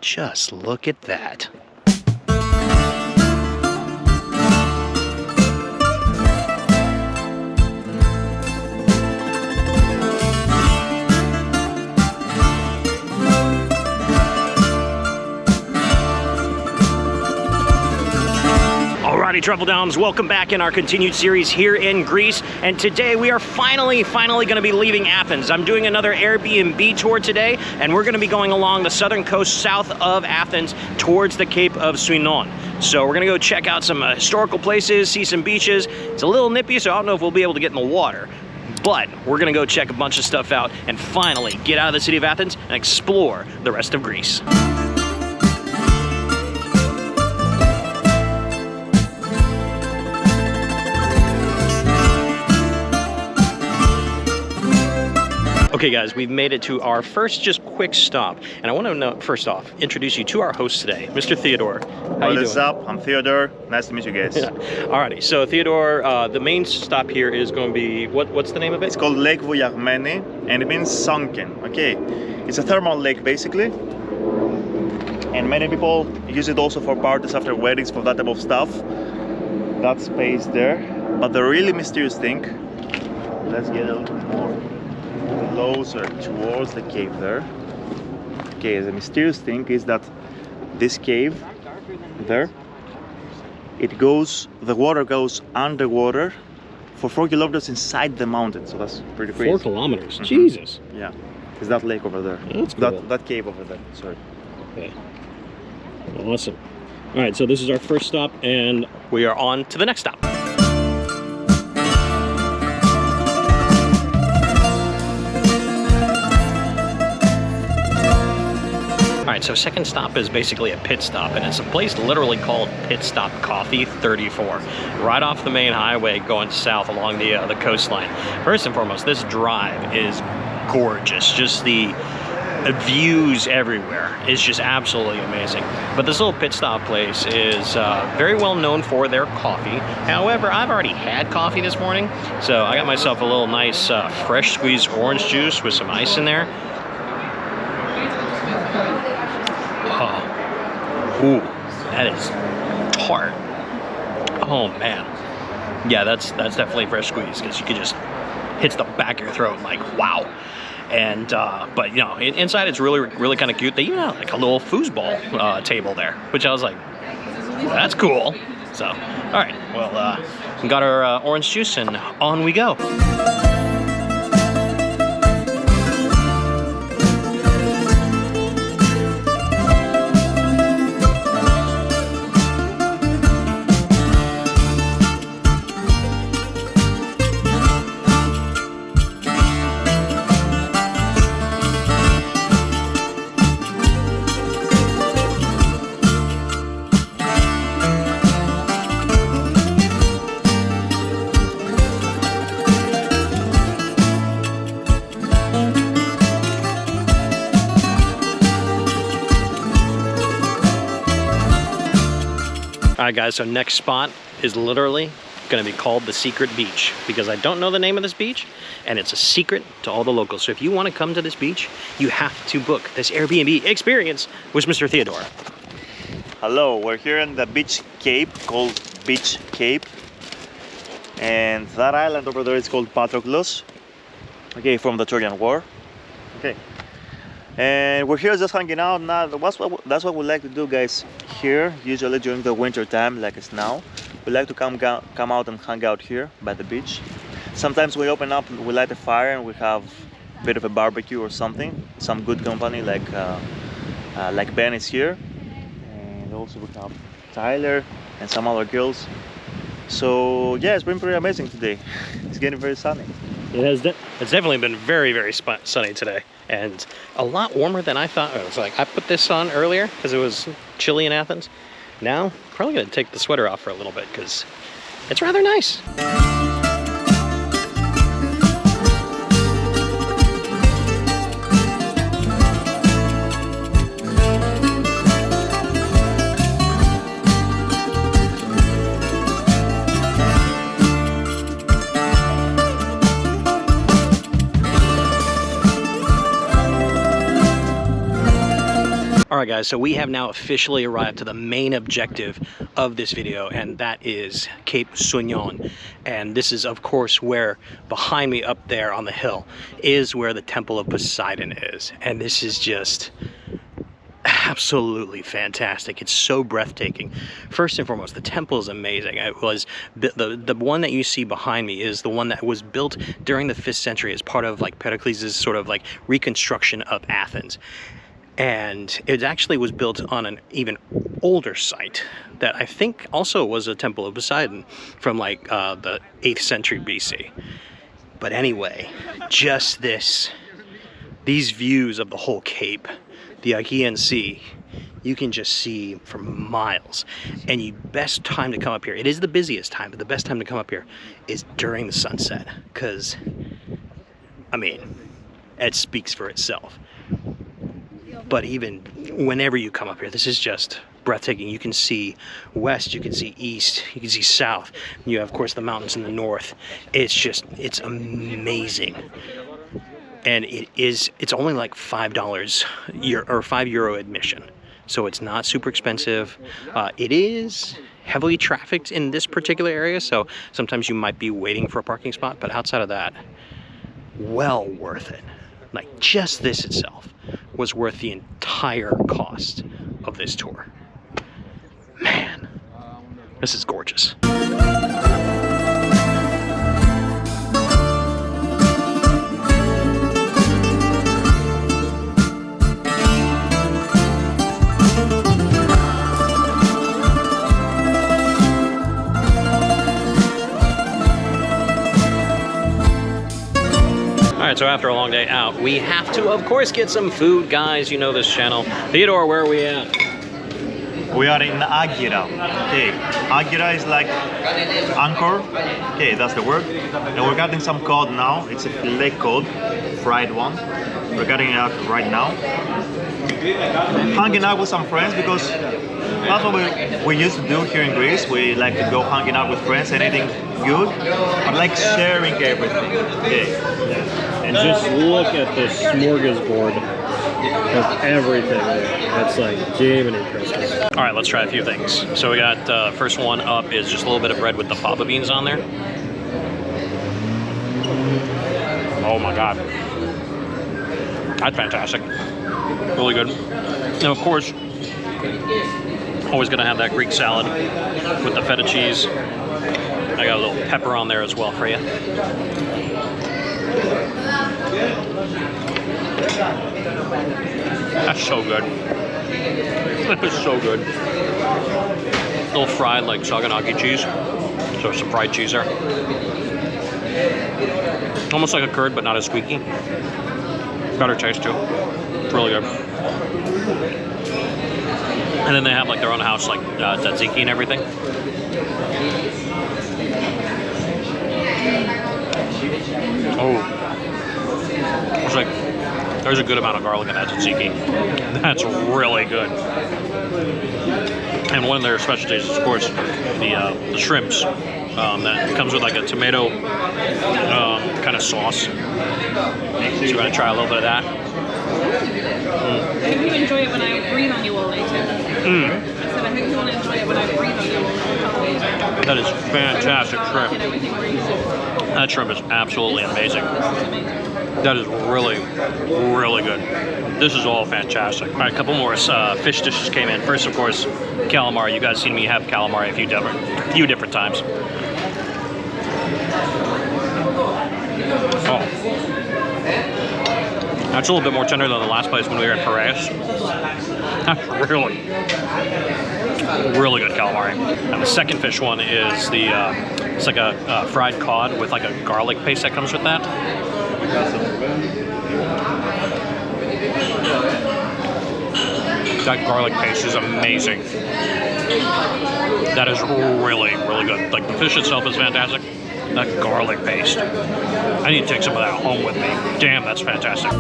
Just look at that. Alrighty, Travel Downs, welcome back in our continued series here in Greece. And today we are finally going to be leaving Athens. I'm doing another Airbnb tour today, and we're going to be going along the southern coast south of Athens towards the Cape of Sounion. So we're going to go check out some historical places, see some beaches. It's a little nippy, so I don't know if we'll be able to get in the water. But we're going to go check a bunch of stuff out and finally get out of the city of Athens and explore the rest of Greece. Okay guys, we've made it to our first just quick stop, and I want to know, first off, introduce you to our host today, Mr. Theodore. How you doing? What's up? I'm Theodore. Nice to meet you guys. Yeah. Alrighty, so Theodore, the main stop here is going to be, what's the name of it? It's called Lake Vouliagmeni, and it means sunken. Okay, it's a thermal lake basically, and many people use it also for parties after weddings, for that type of stuff. That space there, but the really mysterious thing, let's get a little more closer towards the cave there. Okay, the mysterious thing is that this cave there, the water goes underwater for 4 kilometers inside the mountain, so that's pretty crazy. 4 kilometers, Jesus. Yeah, it's that lake over there. That's cool. That cave over there, sorry. Okay, awesome. All right, so this is our first stop, and we are on to the next stop. Alright, so second stop is basically a pit stop, and it's a place literally called Pit Stop Coffee 34, right off the main highway going south along the coastline. First and foremost, this drive is gorgeous. Just the views everywhere is just absolutely amazing. But this little pit stop place is very well known for their coffee. However, I've already had coffee this morning, so I got myself a little nice fresh squeezed orange juice with some ice in there. Ooh, that is tart. Oh man. Yeah, that's definitely fresh squeeze, because you could just hits the back of your throat like wow. And but you know, inside it's really kind of cute. They even have like a little foosball table there, which I was like, that's cool. So all right, well we got our orange juice and on we go. Alright guys, so next spot is literally going to be called the Secret Beach, because I don't know the name of this beach and it's a secret to all the locals. So if you want to come to this beach, you have to book this Airbnb experience with Mr. Theodore. Hello, we're here in the beach cape called Beach Cape, and that island over there is called Patroklos, okay, from the Trojan War. Okay, and we're here just hanging out now. That's what we like to do, guys, here usually during the winter time, like it's now. We like to come out and hang out here by the beach. Sometimes we open up, we light a fire, and we have a bit of a barbecue or something, some good company like Ben is here, and also we have Tyler and some other girls. So yeah, it's been pretty amazing today. It's getting very sunny. It's definitely been very sunny today, and a lot warmer than I thought. It was like, I put this on earlier because it was chilly in Athens. Now, probably gonna take the sweater off for a little bit because it's rather nice. Alright Alright guys, so we have now officially arrived to the main objective of this video, and that is Cape Sounion. And this is of course where, behind me up there on the hill, is where the Temple of Poseidon is. And this is just absolutely fantastic. It's so breathtaking. First and foremost, the temple is amazing. It was the one that you see behind me is the one that was built during the 5th century as part of like Pericles' sort of like reconstruction of Athens. And it actually was built on an even older site that I think also was a Temple of Poseidon from like the 8th century BC. But anyway, just these views of the whole cape, the Aegean Sea, you can just see for miles. And the best time to come up here, it is the busiest time, but the best time to come up here is during the sunset, because I mean, it speaks for itself. But even whenever you come up here, this is just breathtaking. You can see west, you can see east, you can see south. You have, of course, the mountains in the north. It's amazing. And it's only like $5 or €5 admission. So it's not super expensive. It is heavily trafficked in this particular area, so sometimes you might be waiting for a parking spot, but outside of that, well worth it. Like, just this itself was worth the entire cost of this tour. Man, this is gorgeous. Alright, so after a long day out, we have to, of course, get some food, guys. You know this channel. Theodore, where are we at? We are in Agira. Okay, Agira is like anchor. Okay, that's the word. And we're getting some cod now. It's a filet cod, fried one. We're getting it out right now. Hanging out with some friends, because that's what we used to do here in Greece. We like to go hanging out with friends and eating good, but like sharing everything. Okay. And just look at this smorgasbord of everything there. It's like Jiminy Christmas. All right, let's try a few things. So we got first one up is just a little bit of bread with the fava beans on there. Oh my God, that's fantastic. Really good. And of course, always gonna have that Greek salad with the feta cheese. I got a little pepper on there as well for you. That's so good. That is so good. A little fried like saganaki cheese. So some fried cheese there. Almost like a curd, but not as squeaky. Better taste too. It's really good. And then they have like their own house, like tzatziki and everything. Oh. It's like, there's a good amount of garlic in that tzatziki. That's really good. And one of their specialties is, of course, the shrimps. That comes with like a tomato kind of sauce. So you're going to try a little bit of that. I think you enjoy it when I breathe on you all later. I said I think you want to enjoy it when I breathe on you all later. That is fantastic shrimp. That shrimp is absolutely amazing. That is really, really good. This is all fantastic. All right, a couple more fish dishes came in. First, of course, calamari. You guys seen me have calamari a few different times. Oh. That's a little bit more tender than the last place when we were in Piraeus. That's really, really good calamari. And the second fish one is it's like a fried cod with like a garlic paste that comes with that. That garlic paste is amazing. That is really, really good. Like, the fish itself is fantastic. That garlic paste, I need to take some of that home with me. Damn, that's fantastic.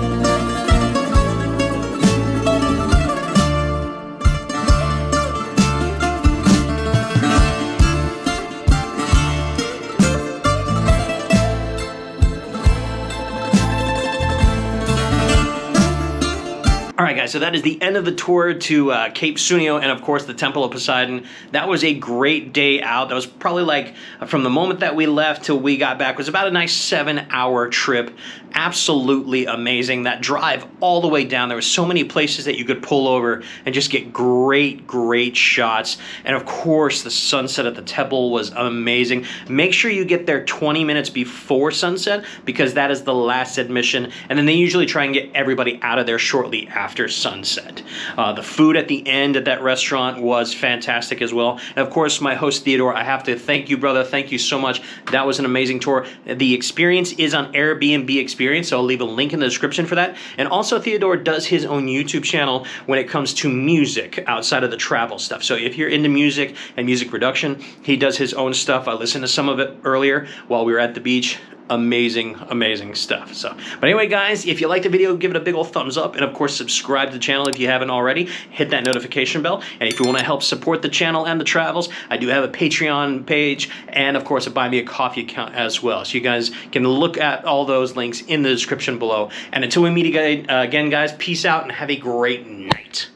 guys, so that is the end of the tour to Cape Sounion and of course the Temple of Poseidon. That was a great day out. That was probably like from the moment that we left till we got back was about a nice 7-hour trip. Absolutely amazing. That drive all the way down, there were so many places that you could pull over and just get great shots. And of course the sunset at the temple was amazing. Make sure you get there 20 minutes before sunset because that is the last admission, and then they usually try and get everybody out of there shortly after sunset. The food at the end at that restaurant was fantastic as well. And of course my host Theodore, I have to thank you, brother. Thank you so much. That was an amazing tour. The experience is on AirBnB Experience, so I'll leave a link in the description for that. And also Theodore does his own YouTube channel when it comes to music outside of the travel stuff. So if you're into music and music production, he does his own stuff. I listened to some of it earlier while we were at the beach. Amazing stuff. So, but anyway guys, if you liked the video, give it a big old thumbs up, and of course subscribe to the channel if you haven't already. Hit that notification bell, and if you want to help support the channel and the travels, I do have a Patreon page and of course a Buy Me a Coffee account as well, so you guys can look at all those links in the description below. And until we meet again guys, peace out and have a great night.